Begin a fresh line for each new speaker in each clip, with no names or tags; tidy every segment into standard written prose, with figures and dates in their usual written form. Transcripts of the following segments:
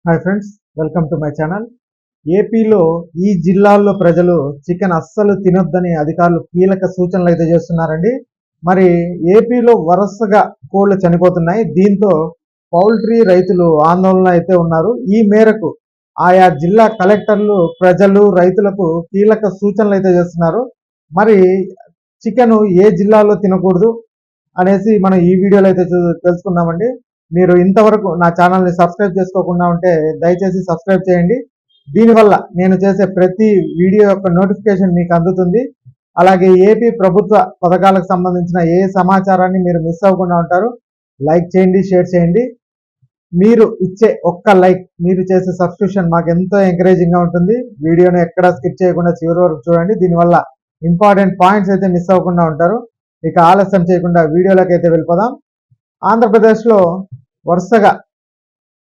Hi friends, welcome to my channel. ఏపీలో ఈ జిల్లాల్లో ప్రజలు చికెన్ అస్సలు తినొద్దని అధికారులు కీలక సూచనలు అయితే చేస్తున్నారండి. మరి ఏపీలో వరుసగా కోళ్లు చనిపోతున్నాయి. దీంతో పౌల్ట్రీ రైతులు ఆందోళన అయితే ఉన్నారు. ఈ మేరకు ఆయా జిల్లా కలెక్టర్లు ప్రజలు రైతులకు కీలక సూచనలు అయితే చేస్తున్నారు. మరి చికెన్ ఏ జిల్లాలో తినకూడదు అనేసి మనం ఈ వీడియోలో అయితే తెలుసుకుందామండి. మీరు ఇంతవరకు నా ఛానల్ని సబ్స్క్రైబ్ చేసుకోకుండా ఉంటే దయచేసి సబ్స్క్రైబ్ చేయండి. దీనివల్ల నేను చేసే ప్రతి వీడియో యొక్క నోటిఫికేషన్ మీకు అందుతుంది. అలాగే ఏపీ ప్రభుత్వ పథకాలకు సంబంధించిన ఏ సమాచారాన్ని మీరు మిస్ అవ్వకుండా ఉంటారు. లైక్ చేయండి, షేర్ చేయండి. మీరు ఇచ్చే ఒక్క లైక్, మీరు చేసే సబ్స్క్రిప్షన్ మాకు ఎంతో ఎంకరేజింగ్గా ఉంటుంది. వీడియోను ఎక్కడా స్కిప్ చేయకుండా చివరి వరకు చూడండి. దీనివల్ల ఇంపార్టెంట్ పాయింట్స్ అయితే మిస్ అవ్వకుండా ఉంటారు. ఇక ఆలస్యం చేయకుండా వీడియోలోకి అయితే వెళ్ళిపోదాం. ఆంధ్రప్రదేశ్లో వరుసగా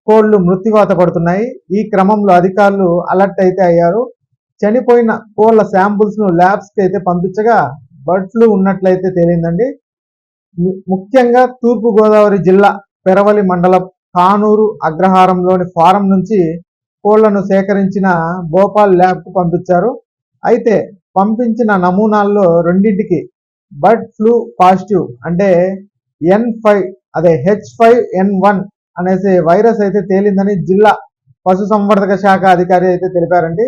కోళ్లు మృత్యువాత పడుతున్నాయి. ఈ క్రమంలో అధికారులు అలర్ట్ అయితే అయ్యారు. చనిపోయిన కోళ్ల శాంపుల్స్ ను ల్యాబ్స్ కి అయితే పంపించగా బర్డ్ ఫ్లూ ఉన్నట్లయితే తేలిందండి. ముఖ్యంగా తూర్పు గోదావరి జిల్లా పెరవలి మండలం కానూరు అగ్రహారంలోని ఫారం నుంచి కోళ్లను సేకరించిన భోపాల్ ల్యాబ్ కు పంపించారు. అయితే పంపించిన నమూనాల్లో రెండింటికి బర్డ్ ఫ్లూ పాజిటివ్ అంటే N5 అదే H5N1 అనేసి వైరస్ అయితే తేలిందని జిల్లా పశుసంవర్ధక శాఖ అధికారి అయితే తెలిపారండి.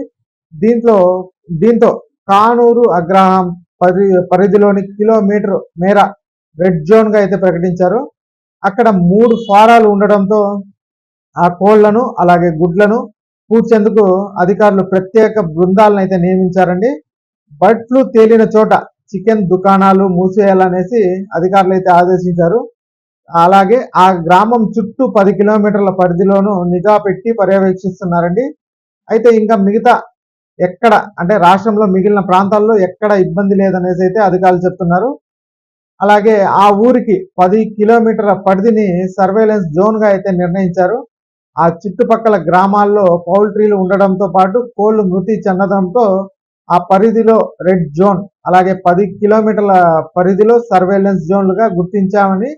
దీంతో కానూరు అగ్రహారం పరిధిలోని కిలోమీటర్ మేర రెడ్ జోన్ గా అయితే ప్రకటించారు. అక్కడ 3 ఫారాలు ఉండడంతో ఆ కోళ్లను అలాగే గుడ్లను పూడ్చేందుకు అధికారులు ప్రత్యేక బృందాలను అయితే నియమించారండి. బర్డ్ ఫ్లూ తేలిన చోట చికెన్ దుకాణాలు మూసేయాలనేసి అధికారులు అయితే ఆదేశించారు. అలాగే ఆ గ్రామం చుట్టూ 10 కిలోమీటర్ల పరిధిలోనూ నిఘా పెట్టి పర్యవేక్షిస్తున్నారండి. అయితే ఇంకా మిగతా ఎక్కడ అంటే రాష్ట్రంలో మిగిలిన ప్రాంతాల్లో ఎక్కడ ఇబ్బంది లేదనేసి అయితే అధికారులు చెప్తున్నారు. అలాగే ఆ ఊరికి 10 కిలోమీటర్ల పరిధిని సర్వేలెన్స్ జోన్ గా అయితే నిర్ణయించారు. ఆ చుట్టుపక్కల గ్రామాల్లో పౌల్ట్రీలు ఉండడంతో పాటు కోళ్లు మృతి చెందడంతో ఆ పరిధిలో రెడ్ జోన్ అలాగే 10 కిలోమీటర్ల పరిధిలో సర్వేలెన్స్ జోన్లుగా గుర్తించామని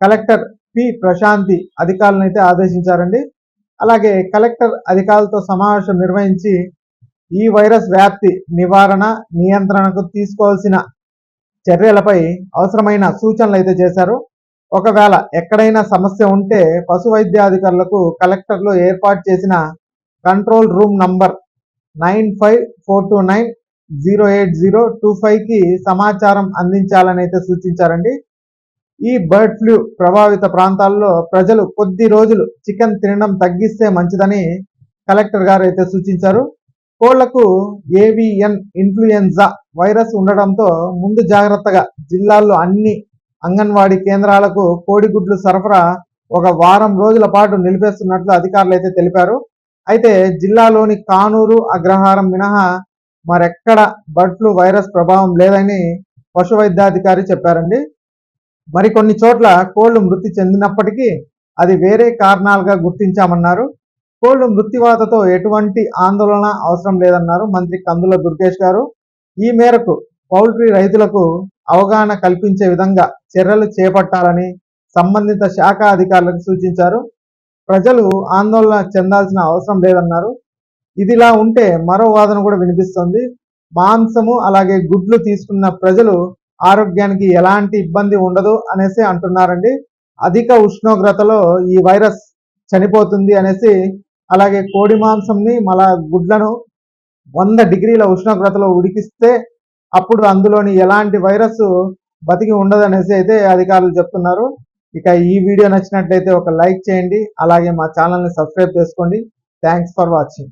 కలెక్టర్ పి ప్రశాంతి అధికారులను అయితే ఆదేశించారండి. అలాగే కలెక్టర్ అధికారులతో సమావేశం నిర్వహించి ఈ వైరస్ వ్యాప్తి నివారణ నియంత్రణకు తీసుకోవాల్సిన చర్యలపై అవసరమైన సూచనలు అయితే చేశారు. ఒకవేళ ఎక్కడైనా సమస్య ఉంటే పశు వైద్యాధికారులకు కలెక్టర్లు ఏర్పాటు చేసిన కంట్రోల్ రూమ్ నంబర్ 9542908025 కి సమాచారం అందించాలని అయితే సూచించారండి. ఈ బర్డ్ ఫ్లూ ప్రభావిత ప్రాంతాల్లో ప్రజలు కొద్ది రోజులు చికెన్ తినడం తగ్గిస్తే మంచిదని కలెక్టర్ గారు అయితే సూచించారు. కోళ్లకు ఏవియన్ ఇన్ఫ్లుయెన్జా వైరస్ ఉండడంతో ముందు జాగ్రత్తగా జిల్లాల్లో అన్ని అంగన్వాడీ కేంద్రాలకు కోడిగుడ్లు సరఫరా ఒక వారం రోజుల పాటు నిలిపేస్తున్నట్లు అధికారులు అయితే తెలిపారు. అయితే జిల్లాలోని కానూరు అగ్రహారం మినహా మరెక్కడ బర్డ్ ఫ్లూ వైరస్ ప్రభావం లేదని పశు వైద్యాధికారి చెప్పారండి. మరికొన్ని చోట్ల కోళ్లు మృతి చెందినప్పటికీ అది వేరే కారణాలుగా గుర్తించామన్నారు. కోళ్లు మృత్యువాతతో ఎటువంటి ఆందోళన అవసరం లేదన్నారు మంత్రి కందుల దుర్గేష్ గారు. ఈ మేరకు పౌల్ట్రీ రైతులకు అవగాహన కల్పించే విధంగా చర్యలు చేపట్టాలని సంబంధిత శాఖ అధికారులకు సూచించారు. ప్రజలు ఆందోళన చెందాల్సిన అవసరం లేదన్నారు. ఇదిలా ఉంటే మరో వాదన కూడా వినిపిస్తోంది. మాంసము అలాగే గుడ్లు తీసుకున్న ప్రజలు ఆరోగ్యానికి ఎలాంటి ఇబ్బంది ఉండదు అనేసి అంటున్నారండి. అధిక ఉష్ణోగ్రతలో ఈ వైరస్ చనిపోతుంది అనేసి, అలాగే కోడి మాంసంని మళ్ళా గుడ్లను 100 డిగ్రీల ఉష్ణోగ్రతలో ఉడికిస్తే అప్పుడు అందులోని ఎలాంటి వైరస్ బతికి ఉండదు అనేసి అయితే అధికారులు చెప్తున్నారు. ఇక ఈ వీడియో నచ్చినట్లయితే ఒక లైక్ చేయండి, అలాగే మా ఛానల్ని సబ్స్క్రైబ్ చేసుకోండి. Thanks for watching.